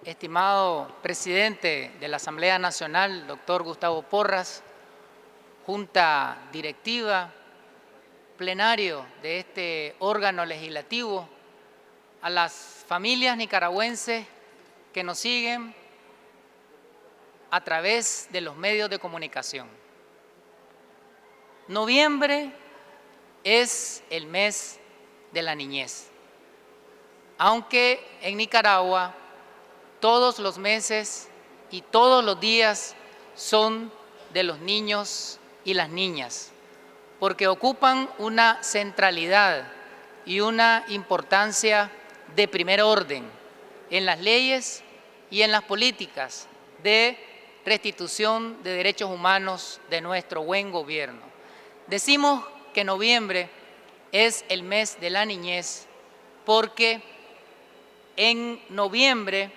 estimado presidente de la Asamblea Nacional, doctor Gustavo Porras, junta directiva, plenario de este órgano legislativo, a las familias nicaragüenses que nos siguen a través de los medios de comunicación. Noviembre es el mes de la niñez, aunque en Nicaragua todos los meses y todos los días son de los niños y las niñas, porque ocupan una centralidad y una importancia de primer orden en las leyes y en las políticas de restitución de derechos humanos de nuestro buen gobierno. Decimos que noviembre es el mes de la niñez porque en noviembre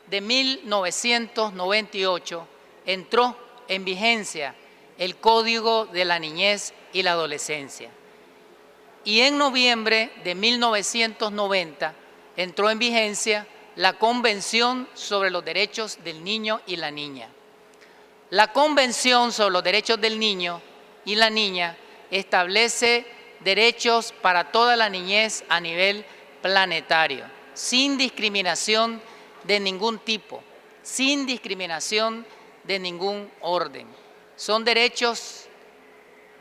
de 1998 entró en vigencia el Código de la Niñez y la Adolescencia. Y en noviembre de 1990 entró en vigencia la Convención sobre los Derechos del Niño y la Niña. La Convención sobre los Derechos del Niño y la Niña establece derechos para toda la niñez a nivel planetario, sin discriminación de ningún tipo, sin discriminación de ningún orden. Son derechos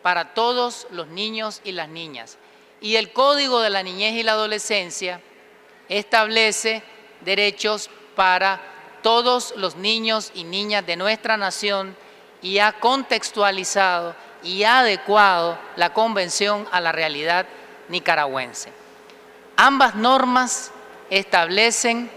para todos los niños y las niñas. Y el Código de la Niñez y la Adolescencia establece derechos para todos los niños y niñas de nuestra nación y ha contextualizado y ha adecuado la Convención a la realidad nicaragüense. Ambas normas establecen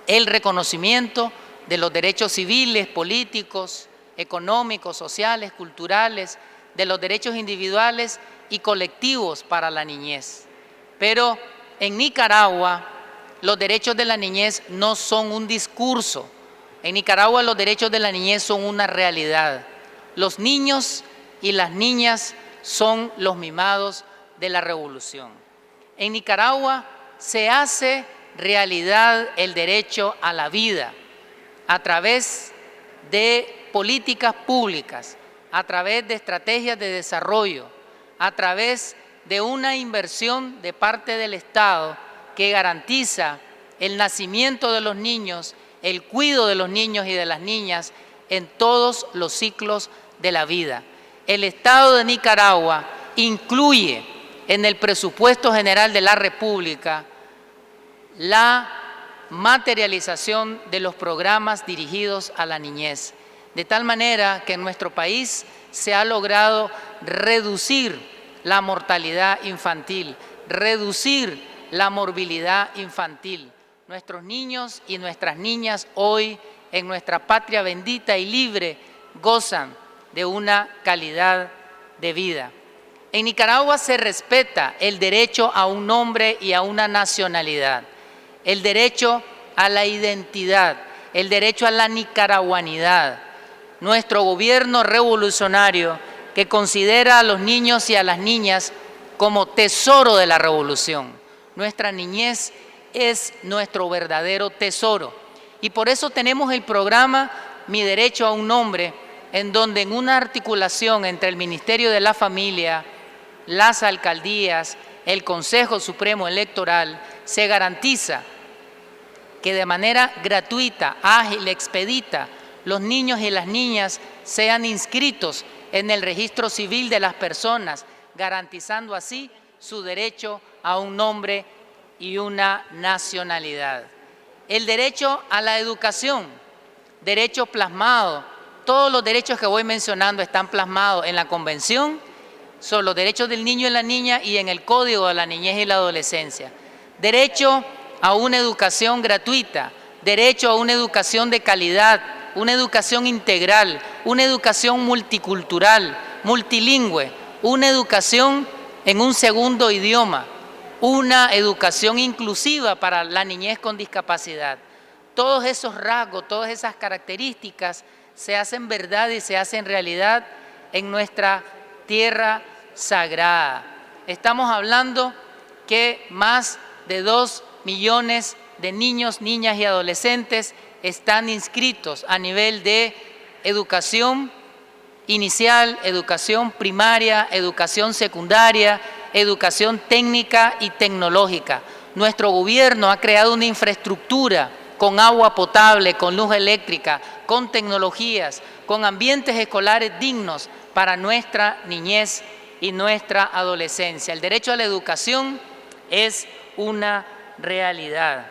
el reconocimiento de los derechos civiles, políticos, económicos, sociales, culturales, de los derechos individuales y colectivos para la niñez. Pero en Nicaragua los derechos de la niñez no son un discurso. En Nicaragua los derechos de la niñez son una realidad. Los niños y las niñas son los mimados de la revolución. En Nicaragua se hace realidad el derecho a la vida a través de políticas públicas, a través de estrategias de desarrollo, a través de una inversión de parte del Estado que garantiza el nacimiento de los niños, el cuidado de los niños y de las niñas en todos los ciclos de la vida. El Estado de Nicaragua incluye en el presupuesto general de la República la materialización de los programas dirigidos a la niñez, de tal manera que en nuestro país se ha logrado reducir la mortalidad infantil, reducir la morbilidad infantil. Nuestros niños y nuestras niñas hoy en nuestra patria bendita y libre gozan de una calidad de vida. En Nicaragua se respeta el derecho a un nombre y a una nacionalidad, el derecho a la identidad, el derecho a la nicaragüanidad. Nuestro gobierno revolucionario que considera a los niños y a las niñas como tesoro de la revolución. Nuestra niñez es nuestro verdadero tesoro y por eso tenemos el programa Mi Derecho a un Nombre, en donde en una articulación entre el Ministerio de la Familia, las alcaldías, el Consejo Supremo Electoral, se garantiza que de manera gratuita, ágil, expedita, los niños y las niñas sean inscritos en el registro civil de las personas, garantizando así su derecho a un nombre y una nacionalidad. El derecho a la educación, derecho plasmado, todos los derechos que voy mencionando están plasmados en la Convención sobre los derechos del niño y la niña y en el Código de la Niñez y la Adolescencia. Derecho a una educación gratuita, derecho a una educación de calidad, una educación integral, una educación multicultural, multilingüe, una educación en un segundo idioma, una educación inclusiva para la niñez con discapacidad. Todos esos rasgos, todas esas características se hacen verdad y se hacen realidad en nuestra tierra sagrada. Estamos hablando que más de 2 millones de niños, niñas y adolescentes están inscritos a nivel de educación inicial, educación primaria, educación secundaria, educación técnica y tecnológica. Nuestro gobierno ha creado una infraestructura con agua potable, con luz eléctrica, con tecnologías, con ambientes escolares dignos para nuestra niñez y nuestra adolescencia. El derecho a la educación es una realidad.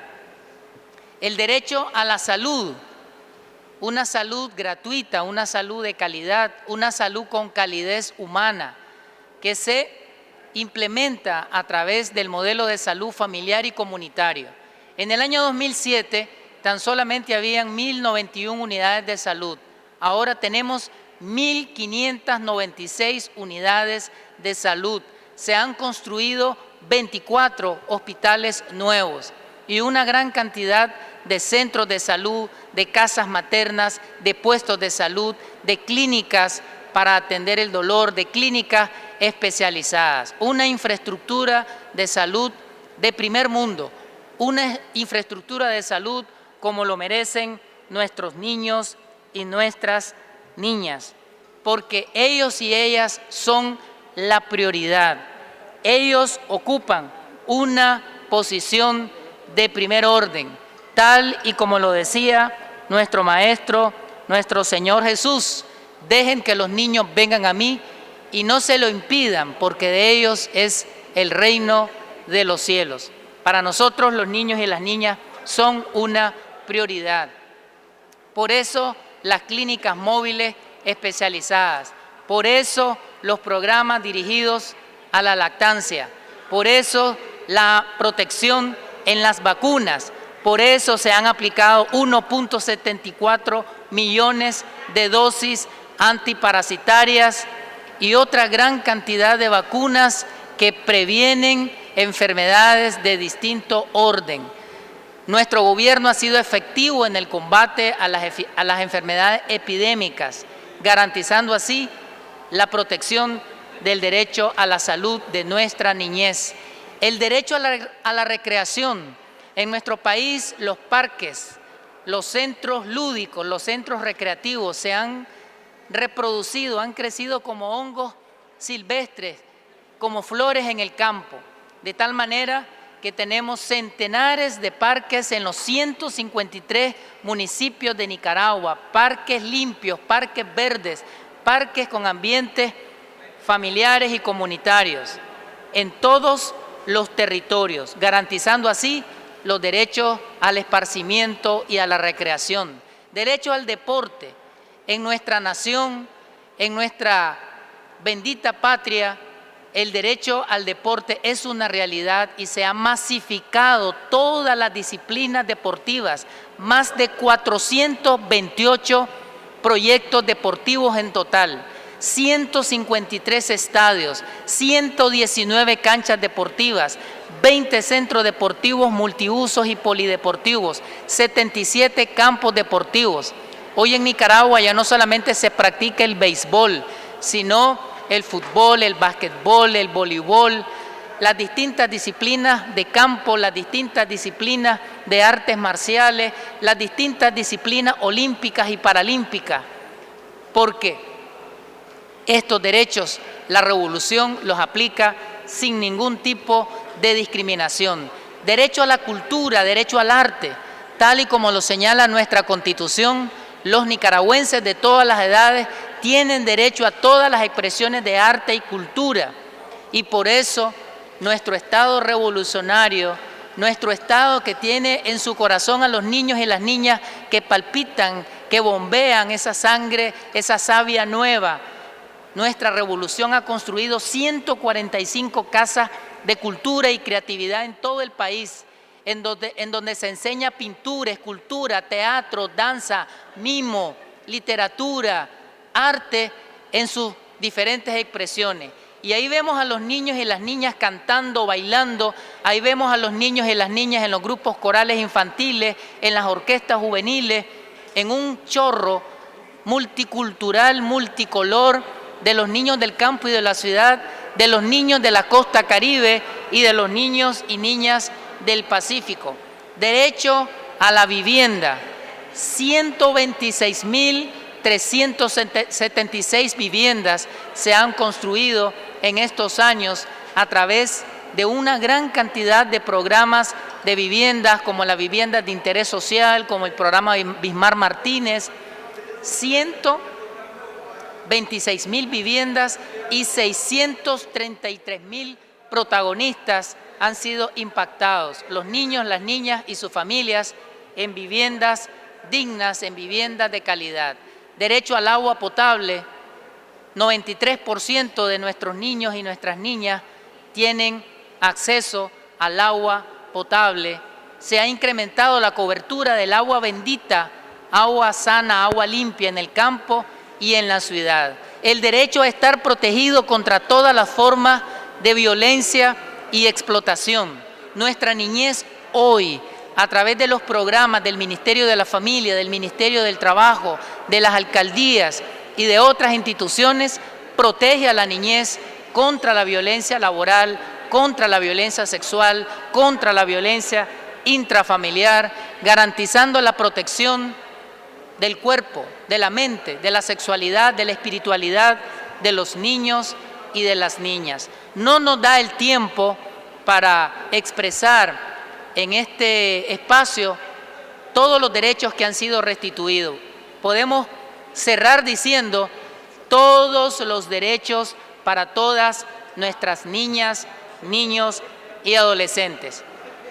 El derecho a la salud, una salud gratuita, una salud de calidad, una salud con calidez humana, que se implementa a través del modelo de salud familiar y comunitario. En el año 2007, tan solamente habían 1.091 unidades de salud. Ahora tenemos 1.596 unidades de salud. Se han construido 24 hospitales nuevos y una gran cantidad de centros de salud, de casas maternas, de puestos de salud, de clínicas para atender el dolor, de clínicas especializadas. Una infraestructura de salud de primer mundo, una infraestructura de salud como lo merecen nuestros niños y nuestras niñas, porque ellos y ellas son la prioridad. Ellos ocupan una posición de primer orden, tal y como lo decía nuestro Maestro, nuestro Señor Jesús: dejen que los niños vengan a mí y no se lo impidan, porque de ellos es el reino de los cielos. Para nosotros los niños y las niñas son una prioridad. Por eso las clínicas móviles especializadas, por eso los programas dirigidos a la lactancia, por eso la protección en las vacunas, por eso se han aplicado 1.74 millones de dosis antiparasitarias y otra gran cantidad de vacunas que previenen enfermedades de distinto orden. Nuestro gobierno ha sido efectivo en el combate a las enfermedades epidémicas, garantizando así la protección del derecho a la salud de nuestra niñez. El derecho a la recreación. En nuestro país los parques, los centros lúdicos, los centros recreativos se han reproducido, han crecido como hongos silvestres, como flores en el campo, de tal manera que tenemos centenares de parques en los 153 municipios de Nicaragua, parques limpios, parques verdes, parques con ambientes familiares y comunitarios en todos los territorios, garantizando así los derechos al esparcimiento y a la recreación, derecho al deporte. En nuestra nación, en nuestra bendita patria, el derecho al deporte es una realidad y se ha masificado todas las disciplinas deportivas, más de 428 proyectos deportivos en total, 153 estadios, 119 canchas deportivas, 20 centros deportivos multiusos y polideportivos, 77 campos deportivos. Hoy en Nicaragua ya no solamente se practica el béisbol, sino el fútbol, el básquetbol, el voleibol, las distintas disciplinas de campo, las distintas disciplinas de artes marciales, las distintas disciplinas olímpicas y paralímpicas, porque estos derechos la revolución los aplica sin ningún tipo de discriminación. Derecho a la cultura, derecho al arte, tal y como lo señala nuestra Constitución, los nicaragüenses de todas las edades tienen derecho a todas las expresiones de arte y cultura. Y por eso nuestro Estado revolucionario, nuestro Estado que tiene en su corazón a los niños y las niñas que palpitan, que bombean esa sangre, esa savia nueva, nuestra revolución ha construido 145 casas de cultura y creatividad en todo el país, en donde se enseña pintura, escultura, teatro, danza, mimo, literatura, arte en sus diferentes expresiones. Y ahí vemos a los niños y las niñas cantando, bailando, ahí vemos a los niños y las niñas en los grupos corales infantiles, en las orquestas juveniles, en un chorro multicultural, multicolor, de los niños del campo y de la ciudad, de los niños de la costa caribe y de los niños y niñas del Pacífico. Derecho a la vivienda, 126.376 viviendas se han construido en estos años a través de una gran cantidad de programas de viviendas, como la vivienda de interés social, como el programa Bismar Martínez, 126.000 viviendas y 633.000 protagonistas han sido impactados, los niños, las niñas y sus familias, en viviendas dignas, en viviendas de calidad. Derecho al agua potable, 93% de nuestros niños y nuestras niñas tienen acceso al agua potable. Se ha incrementado la cobertura del agua bendita, agua sana, agua limpia en el campo y en la ciudad. El derecho a estar protegido contra todas las formas de violencia y explotación. Nuestra niñez hoy, a través de los programas del Ministerio de la Familia, del Ministerio del Trabajo, de las alcaldías y de otras instituciones, protege a la niñez contra la violencia laboral, contra la violencia sexual, contra la violencia intrafamiliar, garantizando la protección del cuerpo, de la mente, de la sexualidad, de la espiritualidad de los niños y de las niñas. No nos da el tiempo para expresar en este espacio todos los derechos que han sido restituidos. Podemos cerrar diciendo todos los derechos para todas nuestras niñas, niños y adolescentes.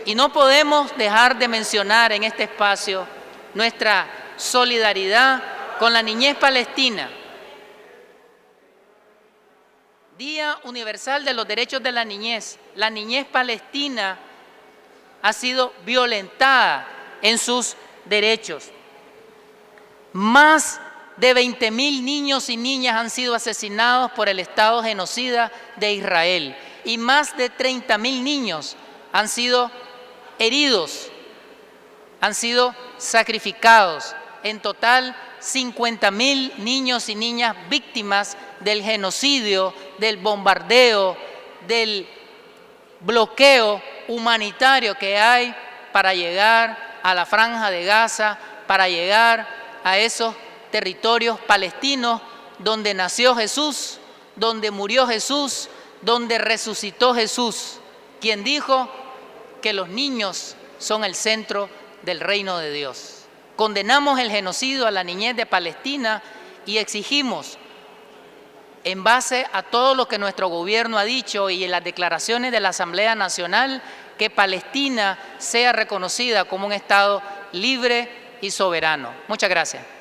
Y no podemos dejar de mencionar en este espacio nuestra solidaridad con la niñez palestina. Día Universal de los Derechos de la Niñez. La niñez palestina ha sido violentada en sus derechos. Más de 20.000 niños y niñas han sido asesinados por el Estado genocida de Israel y más de 30.000 niños han sido heridos, han sido sacrificados. En total, 50.000 niños y niñas víctimas del genocidio, del bombardeo, del bloqueo humanitario que hay para llegar a la Franja de Gaza, para llegar a esos territorios palestinos donde nació Jesús, donde murió Jesús, donde resucitó Jesús, quien dijo que los niños son el centro del reino de Dios. Condenamos el genocidio a la niñez de Palestina y exigimos, en base a todo lo que nuestro gobierno ha dicho y en las declaraciones de la Asamblea Nacional, que Palestina sea reconocida como un Estado libre y soberano. Muchas gracias.